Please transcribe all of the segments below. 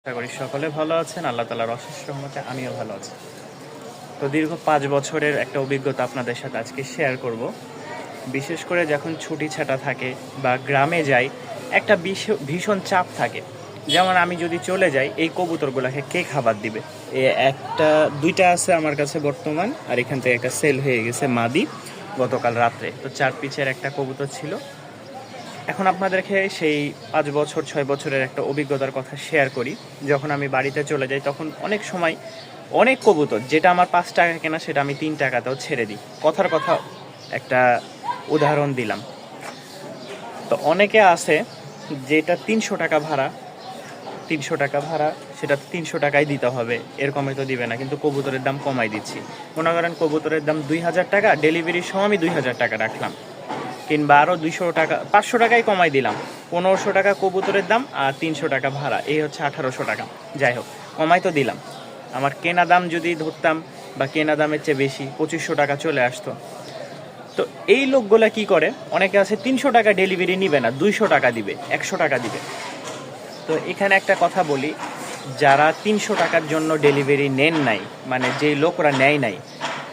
আশা করি সকলে ভালো আছেন। আল্লাহ তাআলার অশেষ রহমতে আমিও ভালো আছি। তো দীর্ঘ 5 বছরের একটা অভিজ্ঞতা আপনাদের সাথে আজকে শেয়ার করব। বিশেষ করে যখন ছুটি ছাটা থাকে বা গ্রামে যাই, একটা ভীষণ চাপ থাকে। যেমন আমি যদি চলে যাই, এই কবুতরগুলোকে কে খাবার দিবে? একটা দুইটা আছে আমার কাছে বর্তমান, আর এখান থেকে একটা সেল হয়ে গেছে মাদি গতকাল রাত্রে। তো 4 পিচের একটা কবুতর ছিল। এখন আপনাদেরকে সেই 5 বছর 6 বছরের একটা অভিজ্ঞতার কথা শেয়ার করি। যখন আমি বাড়িতে চলে যাই তখন অনেক সময় অনেক কবুতর, যেটা আমার 5 টাকা কেনা সেটা আমি 3 টাকাতেও ছেড়ে দিই। কথার কথা একটা উদাহরণ দিলাম। তো অনেকে আছে যেটা 300 টাকা ভাড়া, 300 টাকা ভাড়া, সেটা 300 টাকাই দিতে হবে, এর কমে তো দিবে না, কিন্তু কবুতরের দাম কমাই দিচ্ছি। মনে করেন কবুতরের দাম 2000 টাকা, ডেলিভারির সময় আমি 2000 টাকা রাখলাম, কিংবা আরও 200 টাকা 500 টাকাই কমাই দিলাম। 1500 টাকা কবুতরের দাম আর 300 টাকা ভাড়া, এই হচ্ছে 1800 টাকা। যাই হোক, কমাই তো দিলাম। আমার কেনা দাম যদি ধরতাম বা কেনা দামের চেয়ে বেশি 2500 টাকা চলে আসতো। তো এই লোকগুলা কি করে, অনেকে আছে 300 টাকা ডেলিভারি নিবে না, 200 টাকা দিবে, 100 টাকা দিবে। তো এখানে একটা কথা বলি, যারা 300 টাকার জন্য ডেলিভারি নেন নাই, মানে যেই লোকরা নেয় নাই,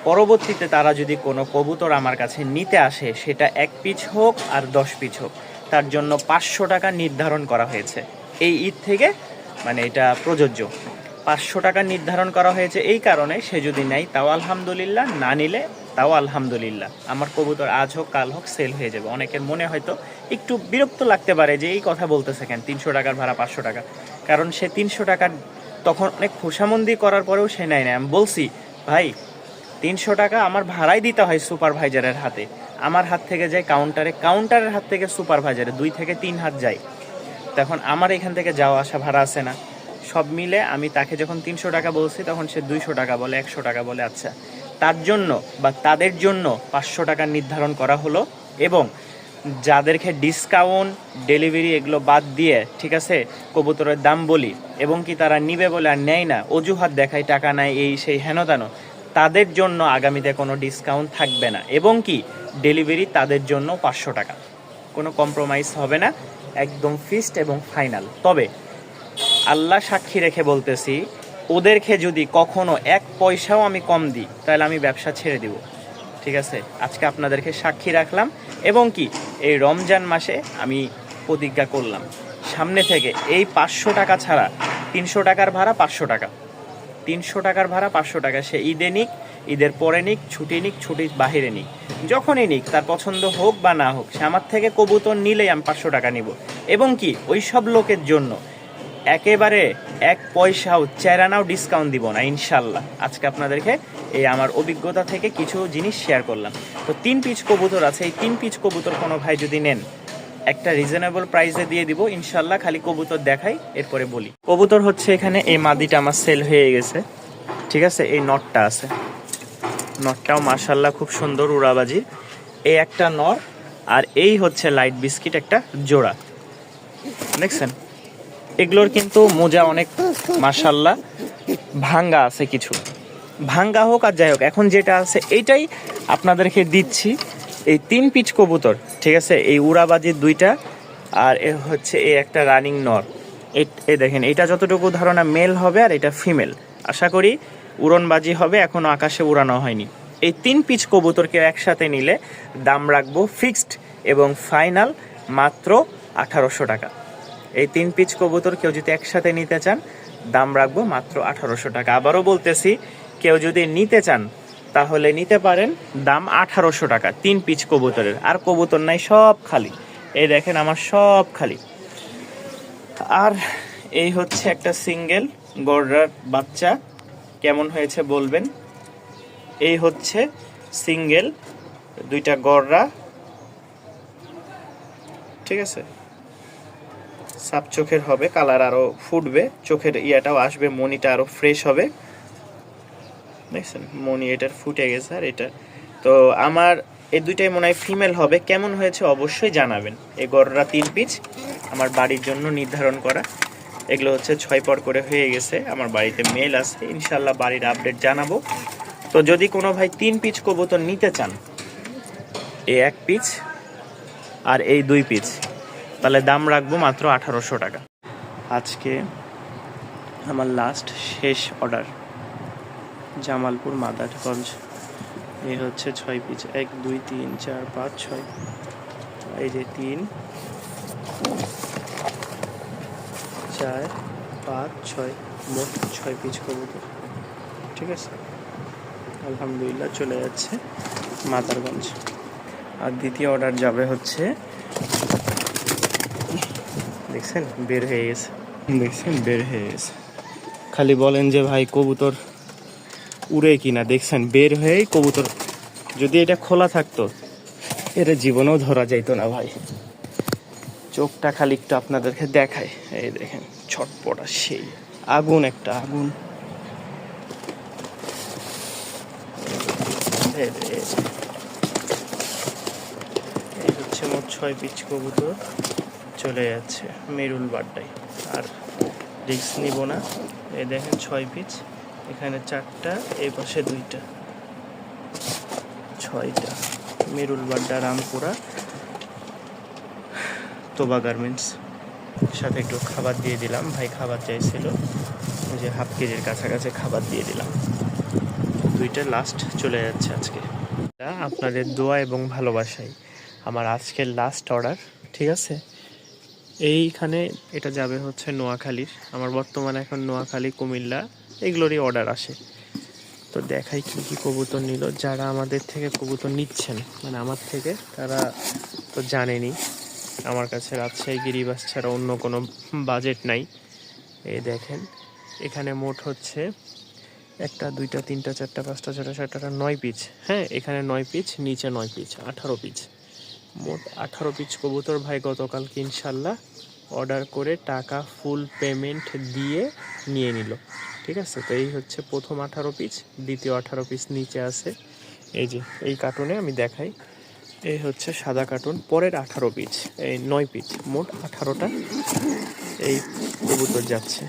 পরবর্তীতে তারা যদি কোনো কবুতর আমার কাছে নিতে আসে, সেটা 1 পিচ হোক আর 10 পিচ হোক, তার জন্য 500 টাকা নির্ধারণ করা হয়েছে। এই ঈদ থেকে মানে এটা প্রযোজ্য। 500 টাকা নির্ধারণ করা হয়েছে এই কারণে, সে যদি নেয় তাও আলহামদুলিল্লাহ, না নিলে তাও আলহামদুলিল্লাহ। আমার কবুতর আজ হোক কাল হোক সেল হয়ে যাবে। অনেকের মনে হয়তো একটু বিরক্ত লাগতে পারে যে এই কথা বলতেছে কেন, 300 টাকার ভাড়া 500 টাকা। কারণ সে 300 টাকার তখন অনেক খোশামন্দি করার পরেও সে নেয় না। আমি বলছি, ভাই 300 টাকা আমার ভাড়াই দিতে হয় সুপারভাইজারের হাতে, আমার হাত থেকে যায় কাউন্টারে, কাউন্টারের হাত থেকে সুপারভাইজারে 2 থেকে 3 হাত যায়। তখন আমার এখান থেকে যাওয়া আসা ভাড়া আছে না, সব মিলে আমি তাকে যখন 300 টাকা বলছি তখন সে 200 টাকা বলে, 100 টাকা বলে। আচ্ছা, তার জন্য বা তাদের জন্য 500 টাকা নির্ধারণ করা হলো। এবং যাদেরকে ডিসকাউন্ট ডেলিভারি এগুলো বাদ দিয়ে, ঠিক আছে, কবুতরের দাম বলি এবং কি তারা নিবে বলে আর নেয় না, অজুহাত দেখায় টাকা নাই এই সেই হেন তেন, তাদের জন্য আগামীতে কোনো ডিসকাউন্ট থাকবে না। এবং কি ডেলিভারি তাদের জন্য 500 টাকা, কোনো কম্প্রোমাইজ হবে না, একদম ফিক্সড এবং ফাইনাল। তবে আল্লাহ সাক্ষী রেখে বলতেছি, ওদেরকে যদি কখনো 1 পয়সাও আমি কম দিই, তাহলে আমি ব্যবসা ছেড়ে দিব। ঠিক আছে, আজকে আপনাদেরকে সাক্ষী রাখলাম। এবং কি এই রমজান মাসে আমি প্রতিজ্ঞা করলাম, সামনে থেকে এই 500 টাকা ছাড়া, 300 টাকার ভাড়া 500 টাকা, 300 টাকার ভাড়া 500 টাকা, সে ঈদে নিক, ঈদের পরে নিক, ছুটি নিক, ছুটির বাহিরে নিক, যখনই নিক, তার পছন্দ হোক বা না হোক, সে আমার থেকে কবুতর নিলেই আমি 500 টাকা নিব। এবং কি ওই সব লোকের জন্য একেবারে 1 পয়সাও চেরানাও ডিসকাউন্ট দিব না ইনশাল্লাহ। আজকে আপনাদেরকে এই আমার অভিজ্ঞতা থেকে কিছু জিনিস শেয়ার করলাম। তো 3 পিচ কবুতর আছে, এই 3 পিচ কবুতর কোনো ভাই যদি নেন, একটা রিজনেবল প্রাইসে দিয়ে দিব ইনশাল্লাহ। খালি কবুতর দেখাই, এরপরে বলি। কবুতর হচ্ছে এখানে এই মাদিটা আমার সেল হয়ে গেছে, ঠিক আছে। এই নটটা আছে, নটটাও মাশাল্লাহ খুব সুন্দর উড়াবাজি। এই একটা নর, আর এই হচ্ছে লাইট বিস্কিট একটা জোড়া, দেখছেন। এগুলোর কিন্তু মোজা অনেক মাশাল্লাহ ভাঙ্গা আছে, কিছু ভাঙ্গা হোক আর যাই হোক, এখন যেটা আছে এইটাই আপনাদেরকে দিচ্ছি। এই 3 পিচ কবুতর, ঠিক আছে, এই উড়াবাজির 2টা, আর এ হচ্ছে এই একটা রানিং নর। এই দেখেন, এটা যতটুকু ধারণা মেল হবে, আর এটা ফিমেল। আশা করি উড়নবাজি হবে, এখনো আকাশে উড়ানো হয়নি। এই 3 পিচ কবুতরকে একসাথে নিলে দাম রাখবো ফিক্সড এবং ফাইনাল মাত্র 1800 টাকা। এই 3 পিচ কবুতর কেউ যদি একসাথে নিতে চান, দাম রাখবো মাত্র 1800 টাকা। আবারও বলতেছি, কেউ যদি নিতে চান তাহলে নিতে পারেন, দাম 1800 টাকা 3 পিচ কবুতরের। আর কবুতর নাই, সব খালি। এই দেখেন আমার সব খালি। আর এই হচ্ছে একটা সিঙ্গেল গড়রার বাচ্চা, কেমন হয়েছে বলবেন। এই হচ্ছে সিঙ্গেল 2টা গড়রা, ঠিক আছে। সাপ চোখের হবে, কালার আরো ফুটবে, চোখের ইয়াটাও আসবে, মনিটা আরো ফ্রেশ হবে, দেখছেন। মনি এটার ফুটে গেছে, আর এটা তো আমার এই 2টাই মনে হয় ফিমেল হবে। কেমন হয়েছে অবশ্যই জানাবেন। এই গড়রা 3 পিচ আমার বাড়ির জন্য নির্ধারণ করা। এগুলো হচ্ছে 6 পর করে হয়ে গেছে, আমার বাড়িতে মেল আছে, ইনশাল্লাহ বাড়ির আপডেট জানাবো। তো যদি কোনো ভাই 3 পিচ কবুতর নিতে চান, এই 1 পিচ আর এই 2 পিচ, তাহলে দাম রাখবো মাত্র 1800 টাকা। আজকে আমার লাস্ট শেষ অর্ডার, জামালপুর মাদারগঞ্জ। এই হচ্ছে 6 পিস, 1 2 3 4 5 6, এই যে 3 4 5 6, মোট 6 পিস কবুতর। ঠিক আছে, আলহামদুলিল্লাহ চলে যাচ্ছে মাদারগঞ্জ। আর দ্বিতীয় অর্ডার যাবে হচ্ছে, দেখছেন বের হয়ে গেছে, খালি বলেন যে ভাই কবুতর উড়ে কিনা, দেখছেন বের হয়েই কবুতর। যদি এটা খোলা থাকতো এটা জীবনেও ধরা যাইতো না ভাই। চোখটা খালি একটু আপনাদেরকে দেখায়, এই দেখেন ছটপটা, সেই আগুন, একটা আগুন। এই হচ্ছে মোট 6 পিস কবুতর চলে যাচ্ছে মেরুল বাড্ডায়। আর রিস্ক নিব না। এই দেখেন 6 পিস, এখানে 4টা, এই পাশে 2টা, 6টা। মেরুল বাড্ডা, রামপুরা, তোবা গার্মেন্টস। সাথে একটু খাবার দিয়ে দিলাম, ভাই খাবার চাইছিল, ওই যে হাফ কেজির কাছাকাছি খাবার দিয়ে দিলাম। 2টা লাস্ট চলে যাচ্ছে আজকে। আপনাদের দোয়া এবং ভালোবাসাই আমার আজকের লাস্ট অর্ডার। ঠিক আছে, এইখানে এটা যাবে হচ্ছে নোয়াখালীর। আমার বর্তমানে এখন নোয়াখালী, কুমিল্লা এগুলোরই অর্ডার আসে। তো দেখাই কী কী কবুতর নিল। যারা আমাদের থেকে কবুতর নিচ্ছেন, মানে আমার থেকে, তারা তো জানেনই আমার কাছে রাজশাহী গিরিবাস ছাড়া অন্য কোনো বাজেট নাই। এই দেখেন এখানে মোট হচ্ছে 1 2 3 4 5 6 7 8 9 পিস। হ্যাঁ, এখানে 9 পিস, নিচে 9 পিস, 18 পিস, মোট 18 পিস কবুতর ভাই গতকালকে ইনশাল্লাহ অর্ডার করে টাকা ফুল পেমেন্ট দিয়ে নিয়ে নিল। ঠিক আছে, তো এই হচ্ছে প্রথম 18 পিস, দ্বিতীয় 18 পিস নিচে আছে। এই যে এই কার্টুনে আমি দেখাই, এই হচ্ছে সাদা কার্টুন, পরের 18 পিস, এই 9 পিস, মোট 18টা এই কবুতর যাচ্ছে।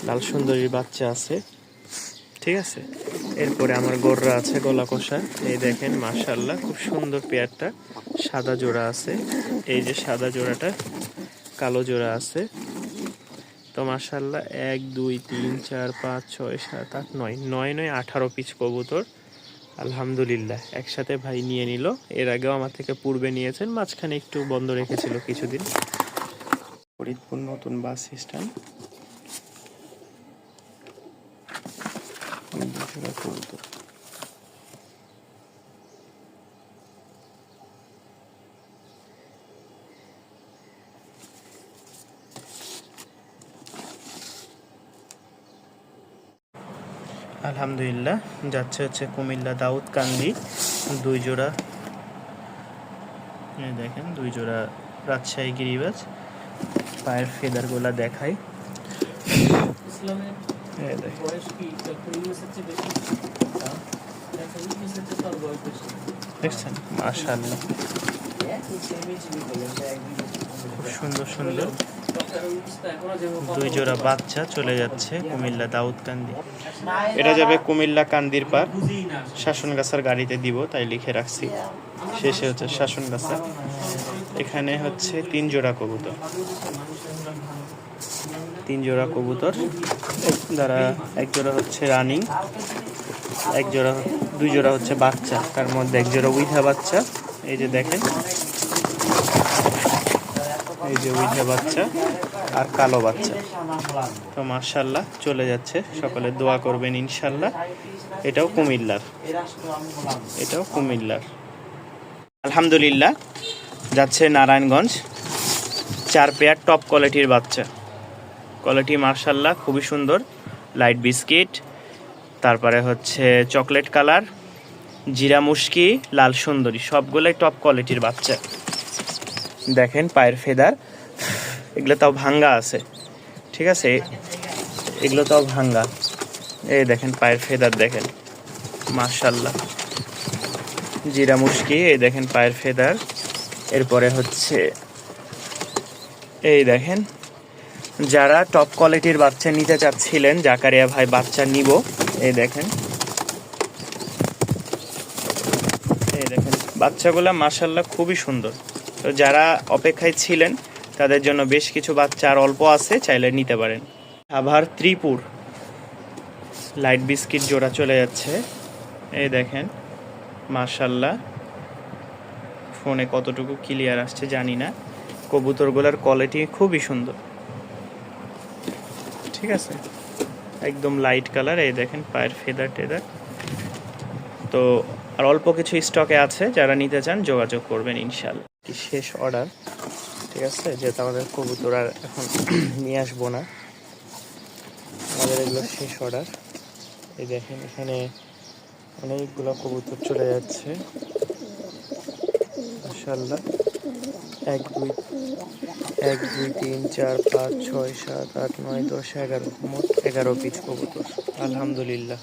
লাল সুন্দরীর বাচ্চা আছে। ঠিক আছে, এরপরে আমার গররা আছে গলা কষা। এই দেখেন মাশাআল্লাহ খুব সুন্দর পেয়ারটা, সাদা জোড়া আছে। এই যে সাদা জোড়াটা, কালো জোড়া আছে। তো মাশাআল্লাহ 1 2 3 4 5 6 7 8 9, 9 18 পিস কবুতর আলহামদুলিল্লাহ একসাথে ভাই নিয়ে নিল। এর আগেও আমার থেকে পূর্বে নিয়েছেন, মাঝখানে একটু বন্ধ রেখেছিল কিছুদিন। ফরিদপুর নতুন বাস স্ট্যান্ড। কবুতর আলহামদুলিল্লাহ যাচ্ছে হচ্ছে কুমিল্লা দাউদকান্দি, 2 জোড়া। দেখেন 2 জোড়া রাজশাহী গিরিবাজ। পায়ের ফেদারগুলা দেখাই, দেখছেন মাশাআল্লাহ খুব সুন্দর সুন্দর 2 জোড়া বাচ্চা চলে যাচ্ছে কুমিল্লা দাউদকান্দি। এটা যাবে কুমিল্লা কান্দির পার, শাসনগাছার গাড়িতে দিব, তাই লিখে রাখছি। শেষে হচ্ছে শাসনগাছা। এখানে হচ্ছে 3 জোড়া কবুতর, 3 জোড়া কবুতর দ্বারা 1 জোড়া হচ্ছে রানিং, 1 জোড়া 2 জোড়া হচ্ছে বাচ্চা, তার মধ্যে 1 জোড়া উইঠা বাচ্চা। এই যে দেখেন, এই যে উইঠা বাচ্চা আর কালো বাচ্চা। তো মাশাআল্লাহ চলে যাচ্ছে, সকলে দোয়া করবেন ইনশাল্লাহ। এটাও কুমিল্লার। আলহামদুলিল্লাহ যাচ্ছে নারায়ণগঞ্জ, 4 পেয়ার টপ কোয়ালিটির বাচ্চা। কোয়ালিটি মাশাআল্লাহ খুবই সুন্দর, লাইট বিস্কিট, তারপরে হচ্ছে চকলেট কালার, জিরা মুশকি, লাল সুন্দরী, সবগুলোই টপ কোয়ালিটির বাচ্চা। দেখেন পায়ের ফেদার, এগুলো তাও ভাঙ্গা আছে। ঠিক আছে, এগুলো তাও ভাঙ্গা। এই দেখেন পায়ের ফেদার দেখেন মাশাআল্লাহ, জিরা মুশকি। এই দেখেন পায়ের ফেদার। এরপরে হচ্ছে এই দেখেন, যারা টপ কোয়ালিটির বাচ্চা নিতে চাচ্ছিলেন, জাকারিয়া ভাই বাচ্চা নিব, এই দেখেন, এই দেখেন বাচ্চাগুলা মাশাআল্লাহ খুবই সুন্দর। তো যারা অপেক্ষায় ছিলেন তাদের জন্য বেশ কিছু বাচ্চা আর অল্প আছে, চাইলে নিতে পারেন। আবার ত্রিপুর লাইট বিস্কিট জোড়া চলে যাচ্ছে, এই দেখেন মাশাল্লাহ। ফোনে কতটুকু ক্লিয়ার আসছে জানি না, কবুতরগুলোর কোয়ালিটি খুবই সুন্দর, ঠিক আছে, একদম লাইট কালার। এই দেখেন পায়ের ফেদার টেদার। তো আর অল্প কিছু স্টকে আছে, যারা নিতে চান যোগাযোগ করবেন ইনশাল্লাহ। কি শেষ অর্ডার, ঠিক আছে, যেহেতু আমাদের কবুতর আর এখন নিয়ে আসবো না, আমাদের এগুলো শেষ অর্ডার। এই দেখেন এখানে অনেকগুলো কবুতর চলে যাচ্ছে মাশাআল্লাহ। 1 2 1 2 3 4 5 6 7 8 9 10 11, মোট 11 পিস কবুতর আলহামদুলিল্লাহ।